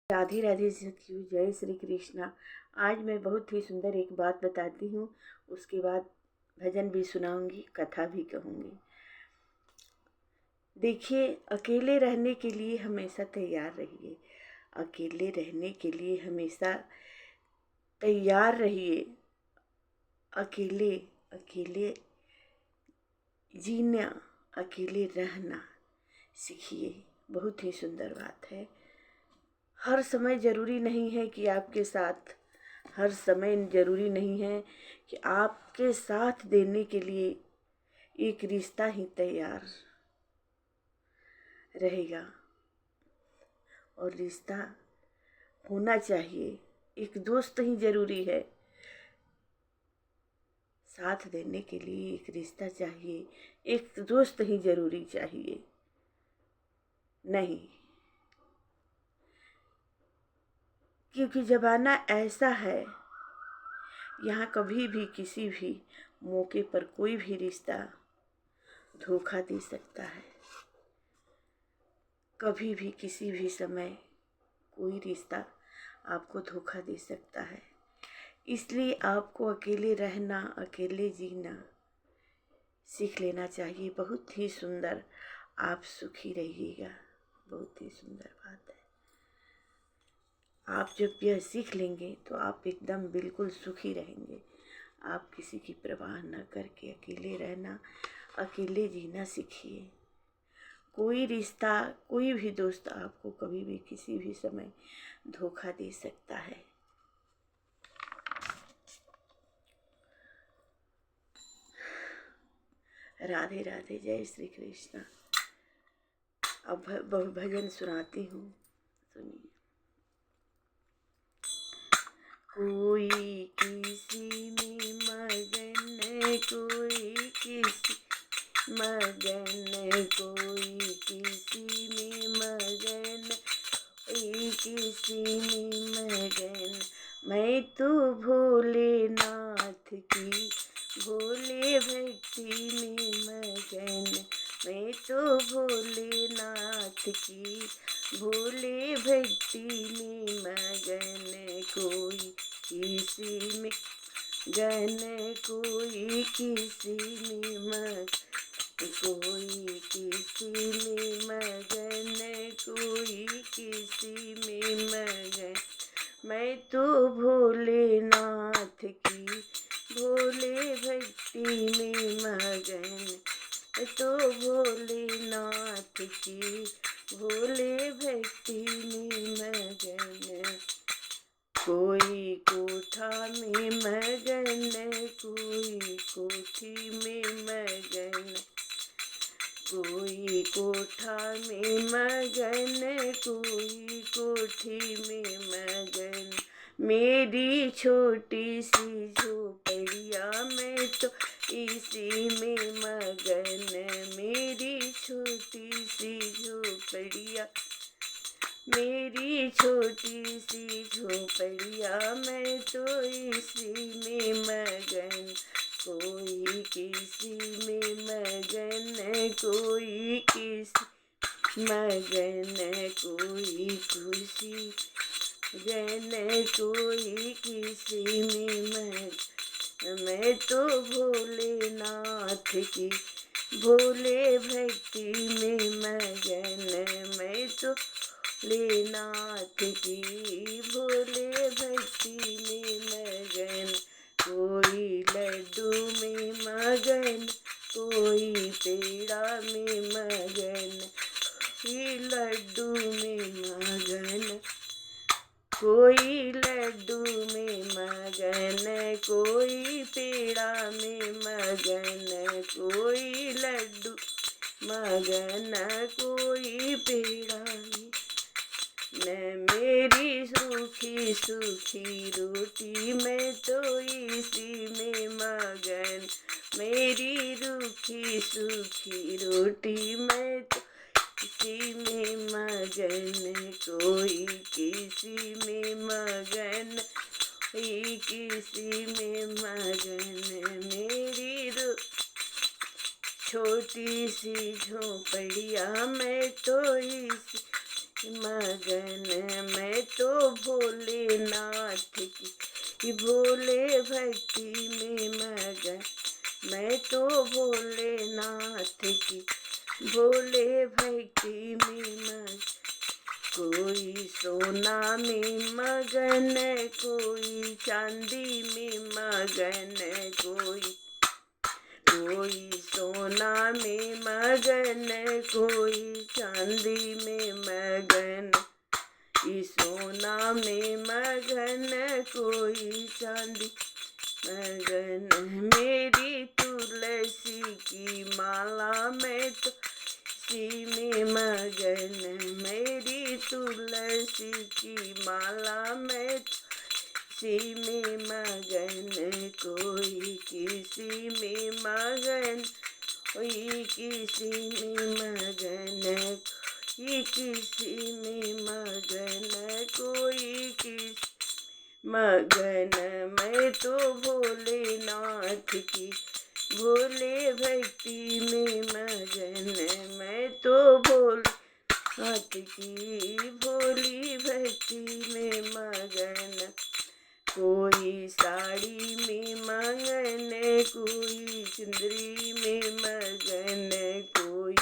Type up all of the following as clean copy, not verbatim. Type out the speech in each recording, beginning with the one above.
राधे राधे सखियों, जय श्री कृष्णा। आज मैं बहुत ही सुंदर एक बात बताती हूँ, उसके बाद भजन भी सुनाऊंगी, कथा भी कहूँगी। देखिए, अकेले रहने के लिए हमेशा तैयार रहिए। अकेले रहने के लिए हमेशा तैयार रहिए। अकेले अकेले जीना, अकेले रहना सीखिए। बहुत ही सुंदर बात है। हर समय ज़रूरी नहीं है कि आपके साथ, हर समय ज़रूरी नहीं है कि आपके साथ देने के लिए एक रिश्ता ही तैयार रहेगा। और रिश्ता होना चाहिए, एक दोस्त ही ज़रूरी है। साथ देने के लिए एक रिश्ता चाहिए, एक दोस्त ही ज़रूरी चाहिए। नहीं, क्योंकि ज़माना ऐसा है, यहाँ कभी भी किसी भी मौके पर कोई भी रिश्ता धोखा दे सकता है। कभी भी किसी भी समय कोई रिश्ता आपको धोखा दे सकता है। इसलिए आपको अकेले रहना, अकेले जीना सीख लेना चाहिए। बहुत ही सुंदर, आप सुखी रहिएगा। बहुत ही सुंदर बात है। आप जब यह सीख लेंगे तो आप एकदम बिल्कुल सुखी रहेंगे। आप किसी की परवाह न करके अकेले रहना, अकेले जीना सीखिए। कोई रिश्ता, कोई भी दोस्त आपको कभी भी किसी भी समय धोखा दे सकता है। राधे राधे, जय श्री कृष्ण। अब भजन सुनाती हूँ, सुनिए। कोई किसी में मगन, कोई किसी मगन, कोई किसी में मगन, कोई किसी में मगन। मैं तो भोलेनाथ की भोले भक्ति में मगन। मैं तो भोलेनाथ की भोले भक्ति में मगन। कोई किसी में गन, कोई किसी में मगन, कोई किसी में मगन, कोई किसी में मगन। मैं तो भोलेनाथ की भोले भक्ति में मगन। मैं तो भोलेनाथ की भोले भक्ति में मगन। कोई कोठा में मगन, कोई कोठी में मगन, कोई कोठा में मगन, कोई कोठी में मगन। मेरी छोटी सी झोपड़िया, मैं तो इसी में मगन। मेरी छोटी सी झोपड़िया, मेरी छोटी सी झोपड़िया, मैं तो इसी में मगन। कोई किसी में मगन, कोई किसी मगन, कोई खुशी गन, कोई किसी में मगन। मैं तो भोलेनाथ की भोले भक्ति में मगन। मैं तो भोलेनाथ की भोले भक्ति में मगन। कोई लड्डू में मगन, कोई पेड़ा में मगन, कोई लड्डू में मगन, कोई लड्डू में मगन, कोई पेड़ा में मगन, कोई लड्डू मगन, कोई पेड़ा में। मेरी सूखी सूखी रोटी, मैं तो इसी में मगन। मेरी रूखी सूखी रोटी, मैं तो इसी में मगन। कोई किसी में मगन, कोई किसी में मगन। मेरी छोटी सी झोपड़िया, मैं तो इसी मगन। मगन, मैं तो भोलेनाथ की भोले भक्ति में मगन, मैं तो भोलेनाथ की भोले भक्ति में मगन। कोई सोना में मगन, कोई चांदी में मगन, कोई सोना में मगन, कोई चांदी में मगन। इस सोना में मगन, कोई चांदी मगन। मेरी तुलसी की माला में तो सी में मगन, मेरी तुलसी की माला में सी में मगन। कोई किसी में मगन, कोई किसी में मगन, कोई किसी में मगन, कोई किसी मगन। मैं तो भोलेनाथ की भोले भक्ति में मगन, मैं तो भोलेनाथ की भोली भक्ति में मगन। कोई साड़ी में मगन, कोई चुंदरी में मगन, कोई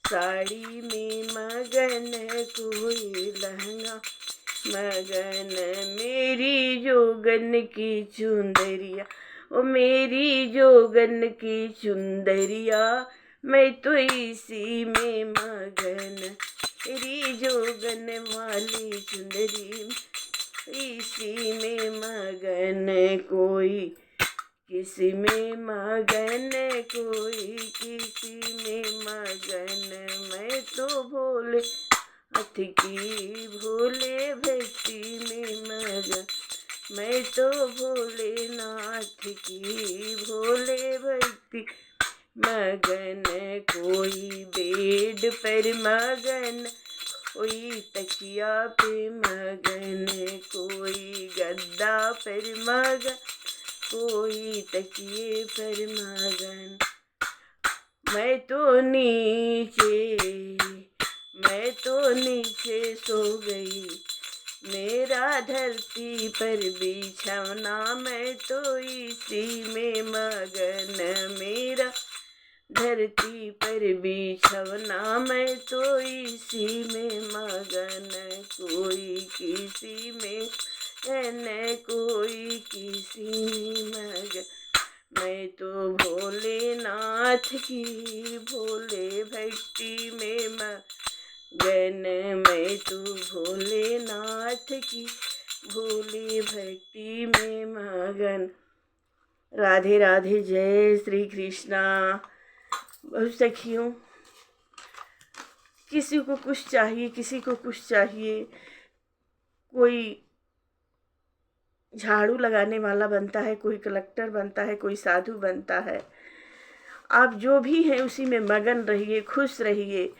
साड़ी में मगन, कोई लहंगा मगन। मेरी जोगन की चुंदरिया, ओ मेरी जोगन की चुंदरिया, मैं तो इसी में मगन। मेरी जोगन वाली चुंदरी इसी में मगन। कोई किसी में मगन, कोई किसी में मगन। मैं तो भोलेनाथ की भोले भक्ति में मगन, मैं तो भोलेनाथ की भोले भक्ति मगन। कोई बेड पर मगन, कोई तकिया पे मगन, कोई गद्दा पर मगन, कोई तकिए पर मगन। मैं तो नीचे सो गई, मेरा धरती पर बिछौना, मैं तो इसी में मगन। मेरा धरती पर बिछौना, मैं तो इसी में मगन। कोई किसी में मगन, कोई किसी में मगन। मैं तो भोलेनाथ की भोले भक्ति में मगन, मैं तो भोलेनाथ की भोले भक्ति में मगन। राधे राधे, जय श्री कृष्णा। बहुत सखियों, किसी को कुछ चाहिए, किसी को कुछ चाहिए। कोई झाड़ू लगाने वाला बनता है, कोई कलेक्टर बनता है, कोई साधु बनता है। आप जो भी हैं उसी में मगन रहिए, खुश रहिए।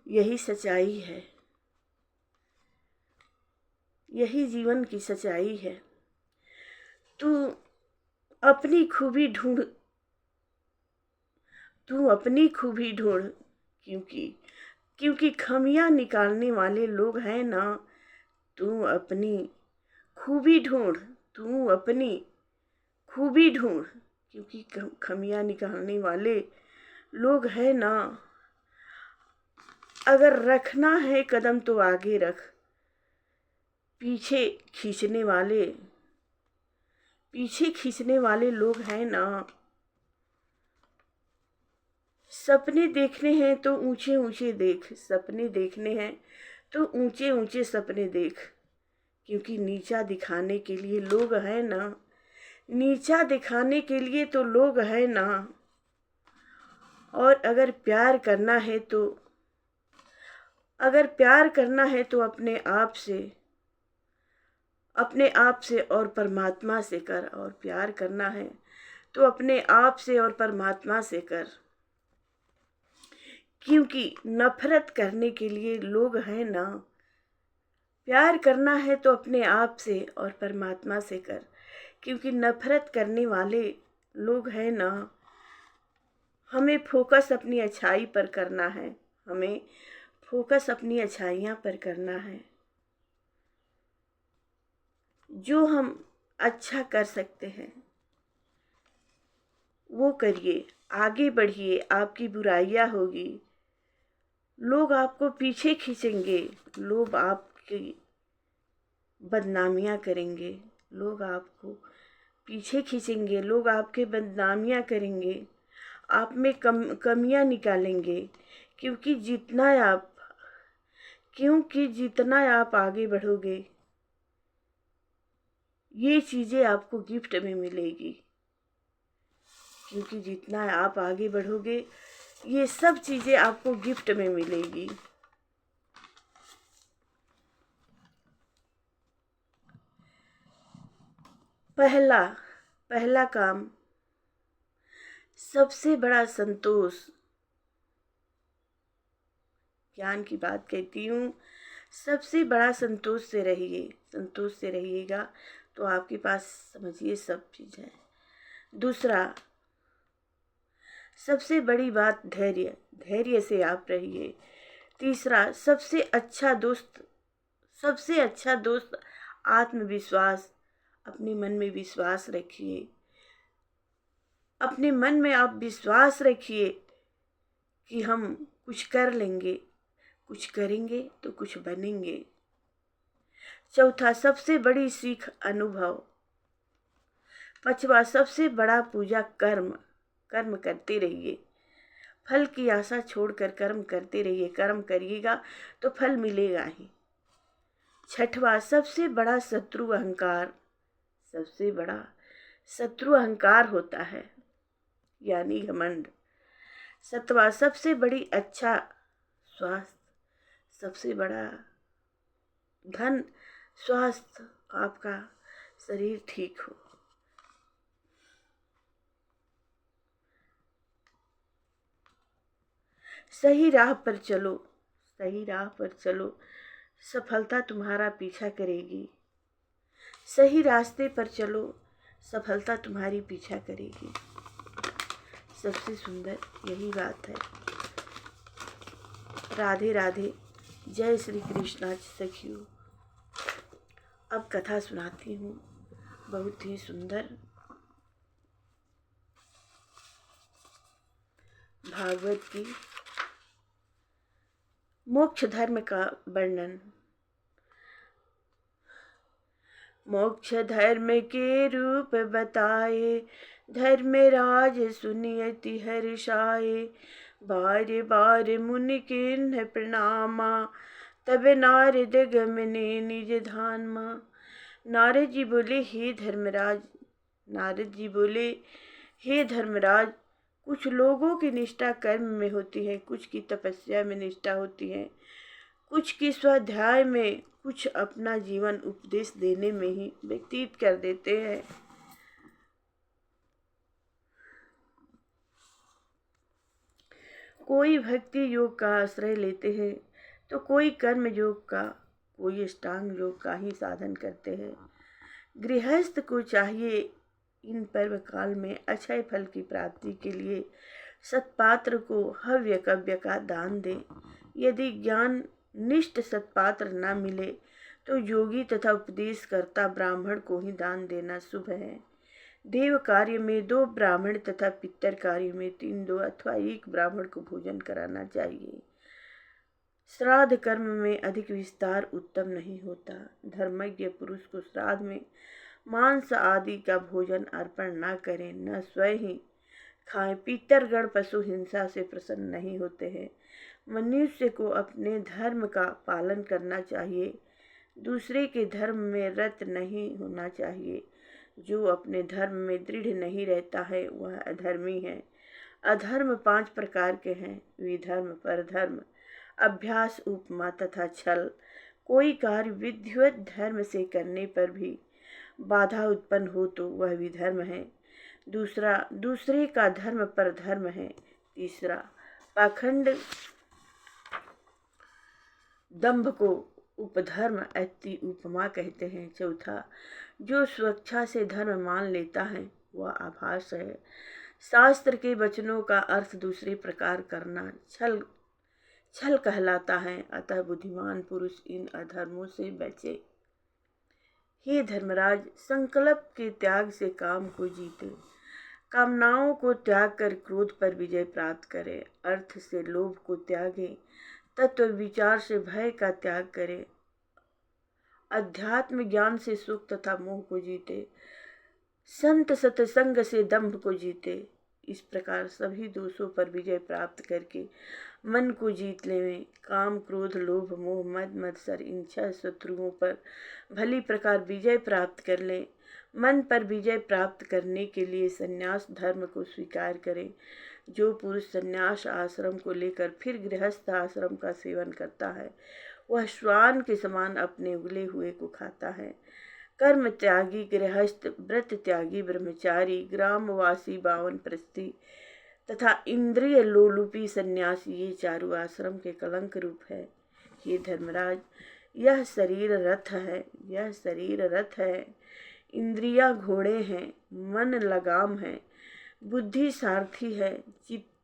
यही सच्चाई है, यही जीवन की सच्चाई है। तू अपनी खूबी ढूंढ, तू अपनी खूबी ढूंढ, क्योंकि खमियां निकालने वाले लोग हैं ना। तू अपनी खूबी ढूंढ, तू अपनी खूबी ढूंढ, क्योंकि खमियां निकालने वाले लोग हैं ना। अगर रखना है कदम तो आगे रख, पीछे खींचने वाले लोग हैं ना। सपने देखने हैं तो ऊंचे ऊंचे देख, सपने देखने हैं तो ऊंचे ऊंचे सपने देख, क्योंकि नीचा दिखाने के लिए लोग हैं ना। नीचा दिखाने के लिए तो लोग हैं ना। और अगर प्यार करना है तो अपने आप से और परमात्मा से कर। और प्यार करना है तो अपने आप से और परमात्मा से कर, क्योंकि नफरत करने के लिए लोग हैं ना। प्यार करना है तो अपने आप से और परमात्मा से कर, क्योंकि नफरत करने वाले लोग हैं ना। हमें फोकस अपनी अच्छाई पर करना है, हमें फोकस अपनी अच्छाइयाँ पर करना है। जो हम अच्छा कर सकते हैं वो करिए, आगे बढ़िए। आपकी बुराइयाँ होगी, लोग आपको पीछे खींचेंगे, लोग आपकी बदनामियाँ करेंगे, लोग आपको पीछे खींचेंगे, लोग आपके बदनामियाँ करेंगे, आप में कमियाँ निकालेंगे। क्योंकि जितना आप आगे बढ़ोगे ये चीज़ें आपको गिफ्ट में मिलेगी। क्योंकि जितना आप आगे बढ़ोगे ये सब चीज़ें आपको गिफ्ट में मिलेगी। पहला काम, सबसे बड़ा संतोष। ज्ञान की बात कहती हूँ, सबसे बड़ा संतोष से रहिए। संतोष से रहिएगा तो आपके पास समझिए सब चीज़ है। दूसरा, सबसे बड़ी बात धैर्य, धैर्य से आप रहिए। तीसरा, सबसे अच्छा दोस्त आत्मविश्वास। अपने मन में विश्वास रखिए, अपने मन में आप विश्वास रखिए कि हम कुछ कर लेंगे, कुछ करेंगे तो कुछ बनेंगे। चौथा, सबसे बड़ी सीख अनुभव। पांचवा, सबसे बड़ा पूजा कर्म। कर्म करते रहिए, फल की आशा छोड़कर कर्म करते रहिए। कर्म करिएगा तो फल मिलेगा ही। छठवा, सबसे बड़ा शत्रु अहंकार। सबसे बड़ा शत्रु अहंकार होता है, यानी घमंड। सातवां, सबसे बड़ी अच्छा स्वास्थ्य। सबसे बड़ा धन स्वास्थ्य, आपका शरीर ठीक हो। सही राह पर चलो, सही राह पर चलो, सफलता तुम्हारा पीछा करेगी। सही रास्ते पर चलो, सफलता तुम्हारी पीछा करेगी। सबसे सुंदर यही बात है। राधे राधे, जय श्री कृष्णा सखियों। अब कथा सुनाती हूँ, बहुत ही सुंदर भागवत की मोक्ष धर्म का वर्णन। मोक्ष धर्म के रूप बताए, धर्मराज सुनियति हर्षाए। बार बार मुनि किन्ह प्रणामा, तब नारद गमने निज धानमा। नारद जी बोले, हे धर्मराज, नारद जी बोले, हे धर्मराज, कुछ लोगों की निष्ठा कर्म में होती है, कुछ की तपस्या में निष्ठा होती है, कुछ की स्वाध्याय में, कुछ अपना जीवन उपदेश देने में ही व्यतीत कर देते हैं। कोई भक्ति योग का आश्रय लेते हैं तो कोई कर्म योग का, कोई अष्टांग योग का ही साधन करते हैं। गृहस्थ को चाहिए इन पर्व काल में अक्षय फल की प्राप्ति के लिए सत्पात्र को हव्य कव्य का दान दे। यदि ज्ञान निष्ठ सत्पात्र न मिले तो योगी तथा उपदेशकर्ता ब्राह्मण को ही दान देना शुभ है। देव कार्य में 2 ब्राह्मण तथा पितर कार्य में 3-2 अथवा 1 ब्राह्मण को भोजन कराना चाहिए। श्राद्ध कर्म में अधिक विस्तार उत्तम नहीं होता। धर्मज्ञ पुरुष को श्राद्ध में मांस आदि का भोजन अर्पण न करें, न स्वयं ही खाएं। पितरगण पशु हिंसा से प्रसन्न नहीं होते हैं। मनुष्य को अपने धर्म का पालन करना चाहिए, दूसरे के धर्म में रत नहीं होना चाहिए। जो अपने धर्म में दृढ़ नहीं रहता है वह अधर्मी है। अधर्म 5 प्रकार के हैं, विधर्म, परधर्म, अभ्यास, उपमा तथा छल। कोई कार्य विधिवत धर्म से करने पर भी बाधा उत्पन्न हो तो वह विधर्म है। दूसरे का धर्म परधर्म है। तीसरा, पाखंड, दंभ को उपधर्म अति उपमा कहते हैं। चौथा, जो स्वेच्छा से धर्म मान लेता है वह आभास है। शास्त्र के वचनों का अर्थ दूसरे प्रकार करना छल छल कहलाता है। अतः बुद्धिमान पुरुष इन अधर्मों से बचे। हे धर्मराज, संकल्प के त्याग से काम को जीते, कामनाओं को त्याग कर क्रोध पर विजय प्राप्त करें, अर्थ से लोभ को त्यागें, तत्व विचार से भय का त्याग करें, अध्यात्म ज्ञान से सुख तथा मोह को जीते, संत सत्संग से दंभ को जीते। इस प्रकार सभी दोषों पर विजय प्राप्त करके मन को जीत लें। काम, क्रोध, लोभ, मोह, मद, मत्सर इन 6 शत्रुओं पर भली प्रकार विजय प्राप्त कर लें। मन पर विजय प्राप्त करने के लिए संन्यास धर्म को स्वीकार करें। जो पुरुष संन्यास आश्रम को लेकर फिर गृहस्थ आश्रम का सेवन करता है, वह श्वान के समान अपने उगले हुए को खाता है। कर्म त्यागी गृहस्थ, व्रत त्यागी ब्रह्मचारी, ग्रामवासी वानप्रस्थी तथा इंद्रिय लोलुपी सन्यासी, ये चारों आश्रम के कलंक रूप है। हे धर्मराज, यह शरीर रथ है, इंद्रिया घोड़े हैं, मन लगाम है, बुद्धि सारथी है, चित्त